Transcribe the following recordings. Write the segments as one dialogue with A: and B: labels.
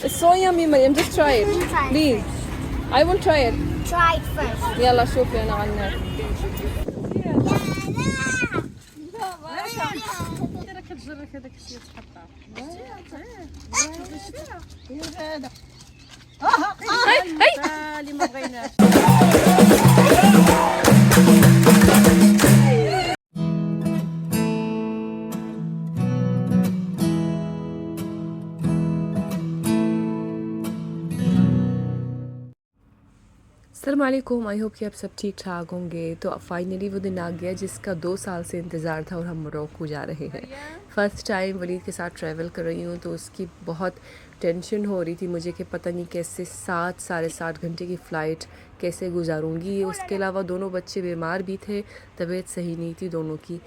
A: It's so yummy مريم, just try it.
B: Try it
A: Please. I will try it.
B: Try it first.
A: يلا شوفي أنا على النار.
C: راك تجرك هذاك الشيء تحطها هاي اللي ما بغيناش.
A: अस्सलाम वालेकुम, I hope कि आप सब ठीक ठाक होंगे। तो अब फाइनली वो दिन आ गया जिसका 2 साल से इंतज़ार था और हम मोरक्को जा रहे हैं। फ़र्स्ट टाइम वलीद के साथ ट्रैवल कर रही हूँ, तो उसकी बहुत टेंशन हो रही थी मुझे कि पता नहीं कैसे 7 साढ़े 7 घंटे की फ़्लाइट कैसे गुजारूँगी। उसके अलावा दोनों बच्चे बीमार भी थे, तबीयत सही नहीं थी दोनों की।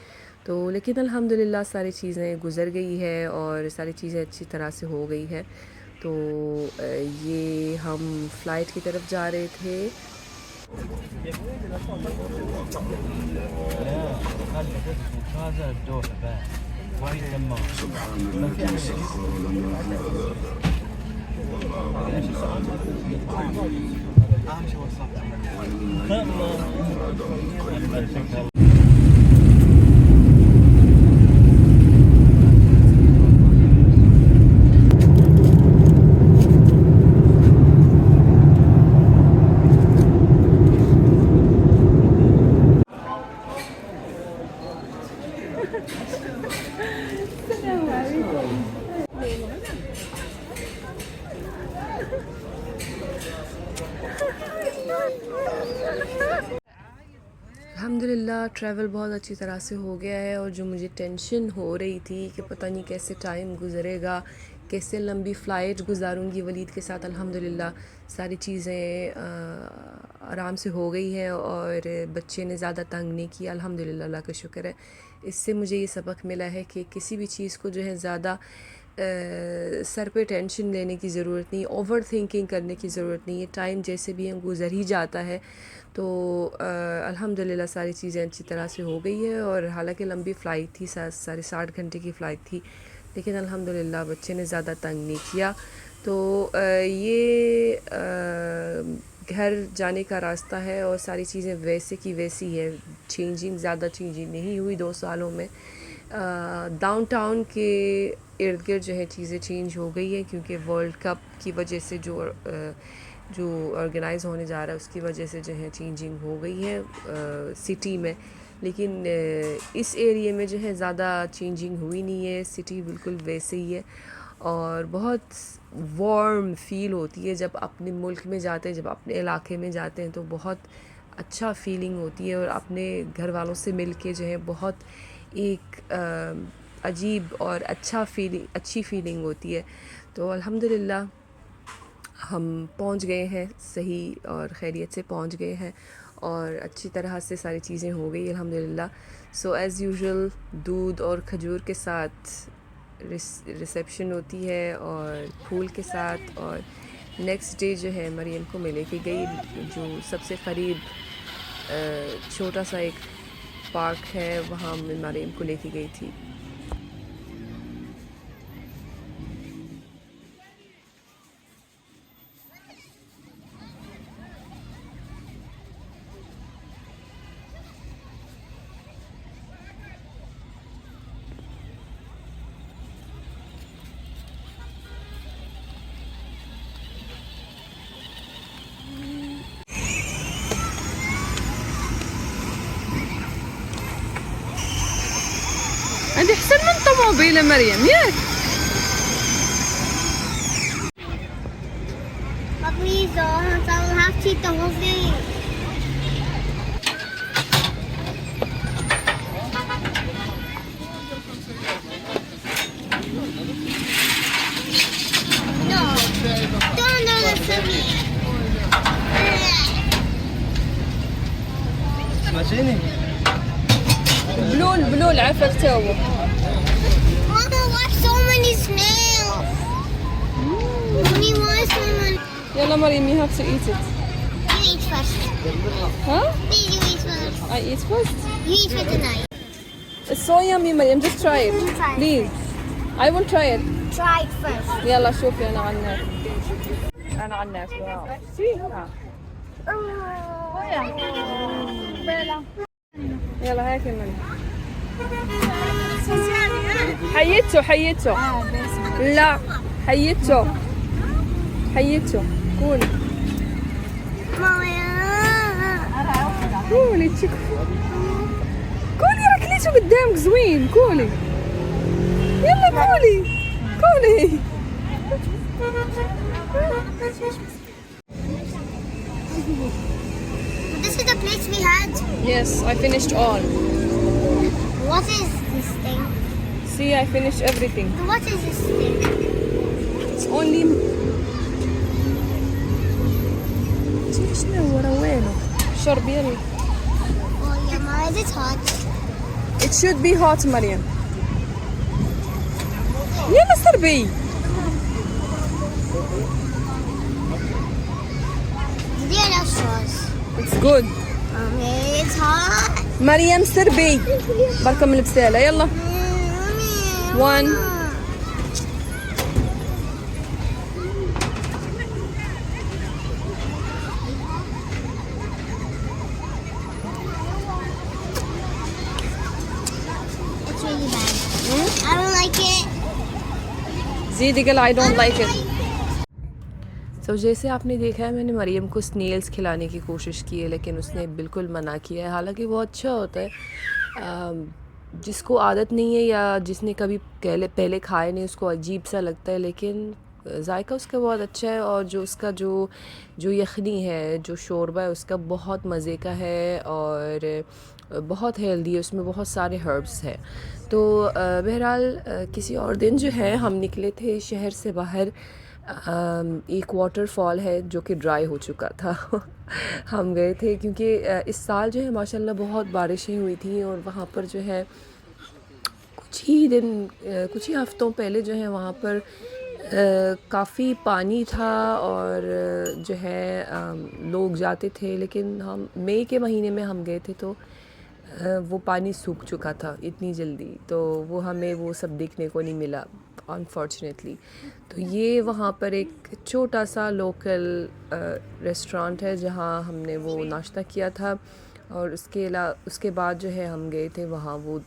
A: तो लेकिन अल्हम्दुलिल्लाह सारी चीज़ें गुज़र गई है और सारी चीज़ें अच्छी तरह से हो गई है। तो ये हम फ़्लाइट की तरफ जा रहे थे। अल्हम्दुलिल्लाह ट्रैवल बहुत अच्छी तरह से हो गया है। और जो मुझे टेंशन हो रही थी कि पता नहीं कैसे टाइम गुज़रेगा, कैसे लंबी फ़्लाइट गुजारूंगी वलीद के साथ, अल्हम्दुलिल्लाह सारी चीज़ें आराम से हो गई है और बच्चे ने ज़्यादा तंग नहीं किया, अल्हम्दुलिल्लाह, अल्लाह का शुक्र है। इससे मुझे ये सबक मिला है कि किसी भी चीज़ को जो है ज़्यादा सर पे टेंशन लेने की ज़रूरत नहीं, ओवर थिंकिंग करने की ज़रूरत नहीं है। टाइम जैसे भी हम गुज़र ही जाता है। तो अल्हम्दुलिल्लाह सारी चीज़ें अच्छी तरह से हो गई है। और हालांकि लंबी फ़्लाइट थी, साढ़े 7 घंटे की फ़्लाइट थी, लेकिन अल्हम्दुलिल्लाह बच्चे ने ज़्यादा तंग नहीं किया। तो ये घर जाने का रास्ता है और सारी चीज़ें वैसे की वैसी है, ज़्यादा चेंजिंग नहीं हुई 2 सालों में। डाउनटाउन के इर्द गिर्द जो है चीज़ें चेंज हो गई है, क्योंकि वर्ल्ड कप की वजह से जो ऑर्गेनाइज़ होने जा रहा है उसकी वजह से जो है चेंजिंग हो गई है सिटी में। लेकिन इस एरिया में जो है ज़्यादा चेंजिंग हुई नहीं है, सिटी बिल्कुल वैसे ही है। और बहुत वार्म फ़ील होती है जब अपने मुल्क में जाते हैं, जब अपने इलाके में जाते हैं, तो बहुत अच्छा फ़ीलिंग होती है। और अपने घर वालों से मिल के जो है बहुत एक अजीब और अच्छी फ़ीलिंग होती है। तो अल्हम्दुलिल्लाह हम पहुंच गए हैं, सही और खैरियत से पहुंच गए हैं और अच्छी तरह से सारी चीज़ें हो गई अल्हम्दुलिल्लाह। सो एज़ यूजुअल दूध और खजूर के साथ रिसेप्शन होती है और फूल के साथ। और नेक्स्ट डे जो है मरियम को मैं लेके गई, जो सबसे करीब छोटा सा एक पार्क है, वहाँ मैं मरियम को लेके गई थी। عندي أحسن من طوموبيل مريم ياك.
B: But please don't, I will have to eat the whole thing. No, don't do this to me.
D: سمعتيني؟
A: بلول عفك تو.
B: Mama, watch so many snails. Mommy, why so many?
A: يلا مريم, you have to eat it.
B: You eat first.
A: Huh?
B: Please, you eat first.
A: I eat first.
B: You eat for tonight.
A: It's so yummy مريم, just try it.
B: Try it.
A: Please. I will try it.
B: try it first.
A: يلا شوفي أنا على النت. أنا على النت. واو. يلا هاكي مني. حيته لا حيته كولي كولي كولي راك ليتو قدامك زوين كولي يلا كولي
B: This is the plates we had.
A: Yes, I finished all.
B: What is this thing?
A: See, I finished everything.
B: What is this thing?
A: It's only شنو ورا وينه شرب يلا.
B: Oh yeah, Mama, is it hot?
A: It should be hot مريم. يلا سربي.
B: There are no straws.
A: It's good.
B: Okay, it's hot.
A: مريم سربي. بركة من البسالة يلا. One.
B: It's really bad. I don't like it.
A: زيدي قال I don't like it. तो जैसे आपने देखा है मैंने मरियम को स्नेल्स खिलाने की कोशिश की है लेकिन उसने बिल्कुल मना किया है। हालांकि वो अच्छा होता है, जिसको आदत नहीं है या जिसने कभी पहले खाए नहीं उसको अजीब सा लगता है, लेकिन जायका उसका बहुत अच्छा है और जो उसका जो यखनी है, जो शोरबा है उसका बहुत मज़े का है और बहुत हेल्दी है, उसमें बहुत सारे हर्ब्स हैं। तो बहरहाल किसी और दिन जो है हम निकले थे शहर से बाहर। एक वाटरफॉल है जो कि ड्राई हो चुका था हम गए थे क्योंकि इस साल जो है माशाल्लाह बहुत बारिशें हुई थी और वहाँ पर जो है कुछ ही हफ्तों पहले जो है वहाँ पर काफ़ी पानी था और जो है लोग जाते थे, लेकिन हम मई के महीने में हम गए थे तो वो पानी सूख चुका था इतनी जल्दी, तो वो हमें वो सब देखने को नहीं मिला अनफॉर्चुनेटली। तो ये वहाँ पर एक छोटा सा लोकल रेस्टोरेंट है जहाँ हमने वो नाश्ता किया था और उसके बाद जो है हम गए थे वहाँ वो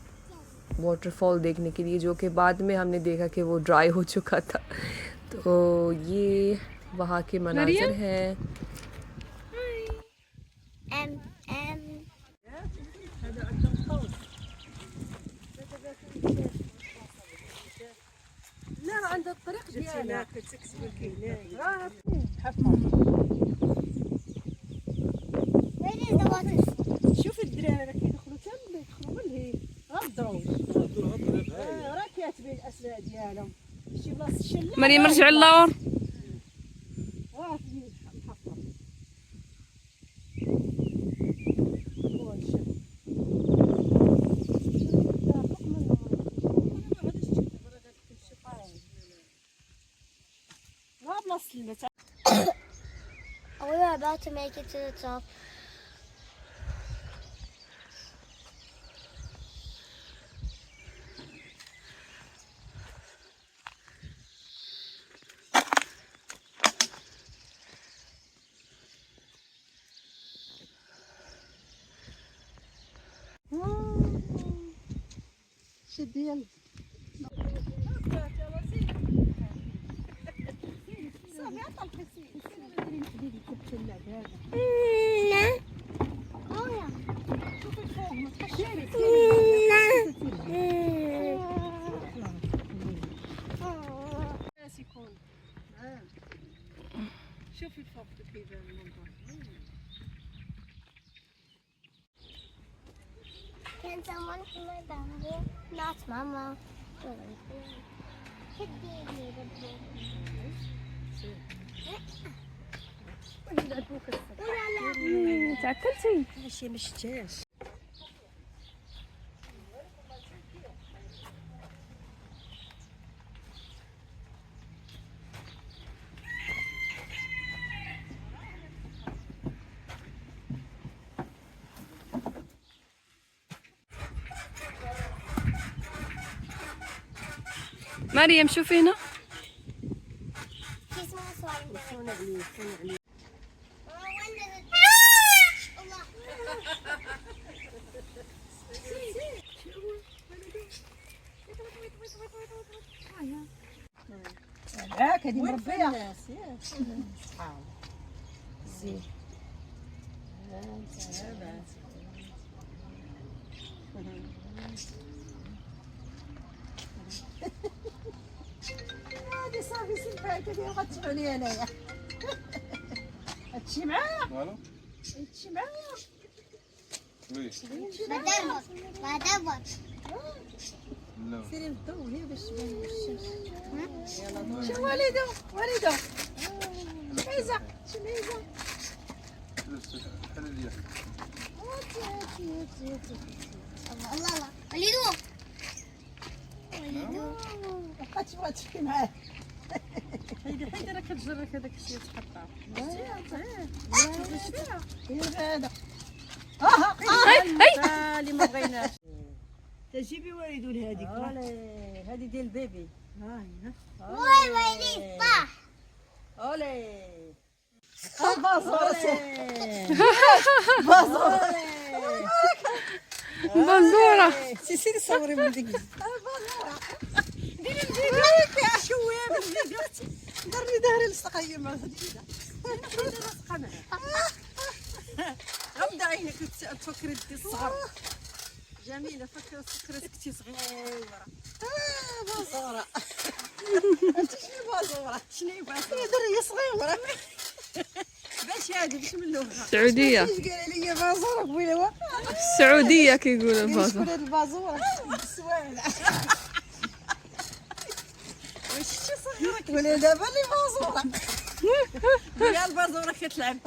A: वाटरफॉल देखने के लिए, जो कि बाद में हमने देखा कि वो ड्राई हो चुका था। तो ये वहाँ के मनाज़र हैं।
C: لا عند الطريق ديالها كتكسب كاينه
B: Where is the water?
C: شوف الدراري راه كيدخلوا كيدخلوا لهي غدروش راه كاتبين الاسماء ديالهم شي بلاصه الشله.
A: مريم رجع اللور.
C: راه في الحفر
B: We were about to make it to the top.
C: ديال صافي عطا الحسين ندير حديد كبت اللعب هذا.
B: Oh yeah.
C: شوفي الفوق ما تخشيري يكون شوفي الفوق كيف المنظر.
B: Can someone put my down here? Not Mama. Could be
A: تعكلتي
C: ماشي مشتاش.
A: مريم شوفي هنا
C: صون عليك صون عليك.
D: هاك هذه
C: وين
D: مربيه
C: الناس ياك
D: سبحان زين هذه صافي سمحات هذه غتشغلي انايا هادشي معايا
E: والو
D: هادشي معايا
E: وي
B: بدور
E: لا
C: سيري الضو هي باش تبان الشمس.
D: شو والدو والدو شميزه شميزه
E: حل لي
B: الله الله وليدو وليدو
D: بقات تبغى تشكي معاه
C: حيدي راه كتجرك هذاك الشيء تحطها.
D: يا هذا
C: اللي ما بغيناش.
D: تجيبي والدو لهذيك
C: اولي هذه ديال البيبي.
D: ها هي
B: وي وليد صح
C: اولي
D: البازوره
A: بازورة.
C: سيري صوري من ديك
D: ديري الفيديو هكا شويه من الفيديو درني ظهري لصقيه مع هذيك
C: غمض عينك تفكري دي الصغر. جميله فكرت كنتي صغيره.
D: بازوره انت شنو بازوره
C: شنو بغات
D: دري صغيره
C: باش هادي باش من اللغه.
A: سعودية
D: ايش قال لي بازوره قبيله واقع
A: السعودية كيقولوا
D: شكون
A: البازورة.
D: هاد البازوره بالسوايع
C: واش شتي صغيره
D: ولا دابا اللي بازوره
C: يا البازوره كتلعب.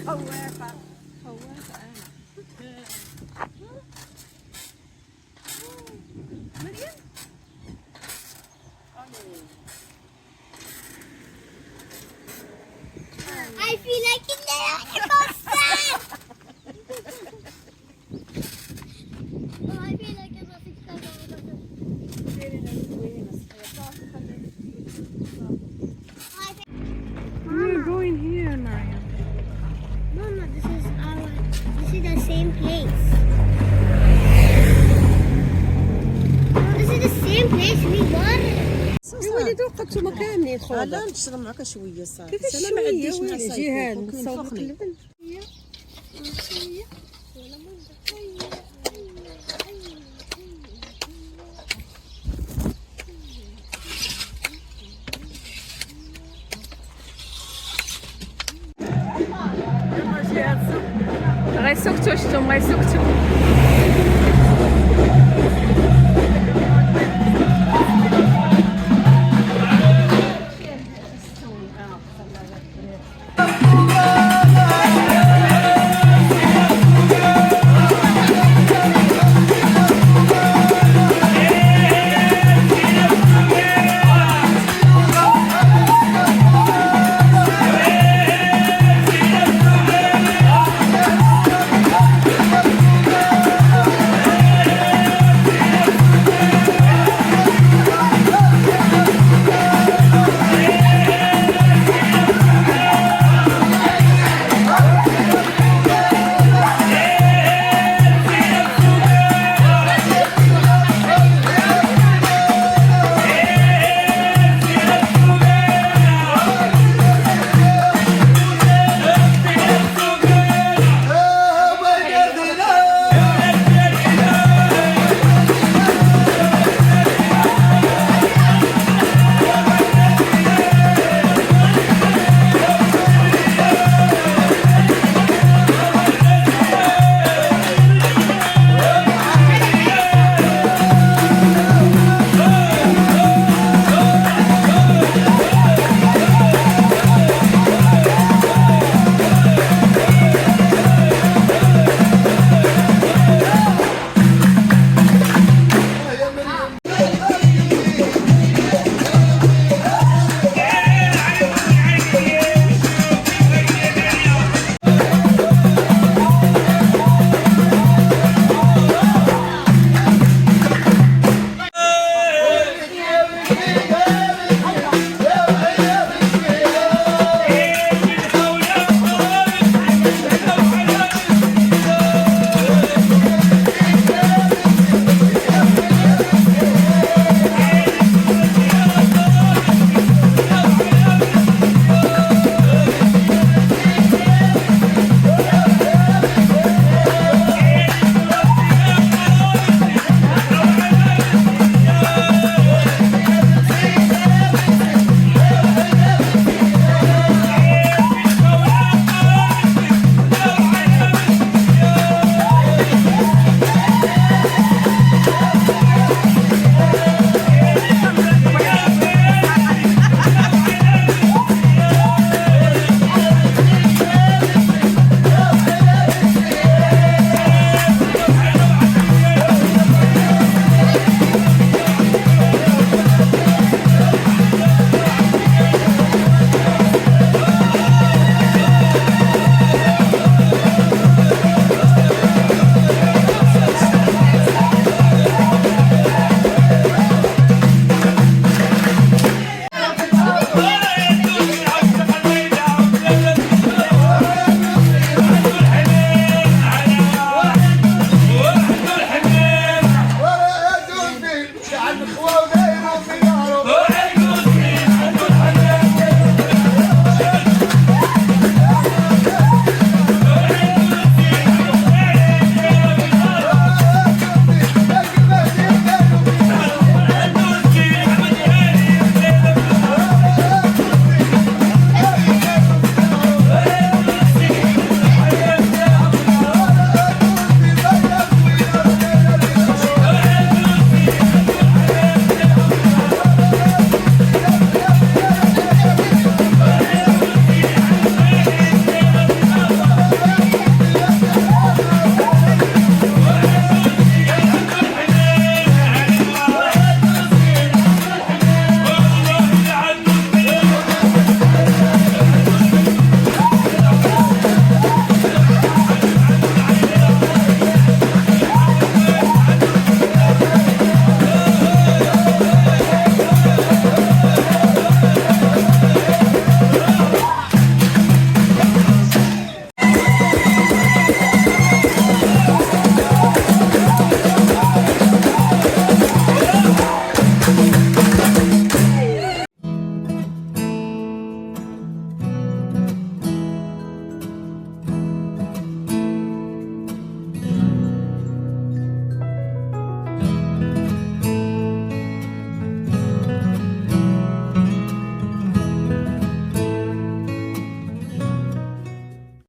C: خوافه خوافه انا. مريم
B: I feel like in the outside. I feel like I'm a
A: We're going here, Mariam.
B: Mama, this is the same place. Mama, this is the same place we were.
C: وليدو قلتو كاملين خويا.
D: لا نشرب معك شويه صافي
C: كيفاش
D: انا ما عنديش
C: شويه
D: مع
C: ويلي
D: صايفي
C: جهاد
D: ممكن
C: نصاوب لك
D: فخني
C: اللبن.
A: غيسكتوا شتم غيسكتوا.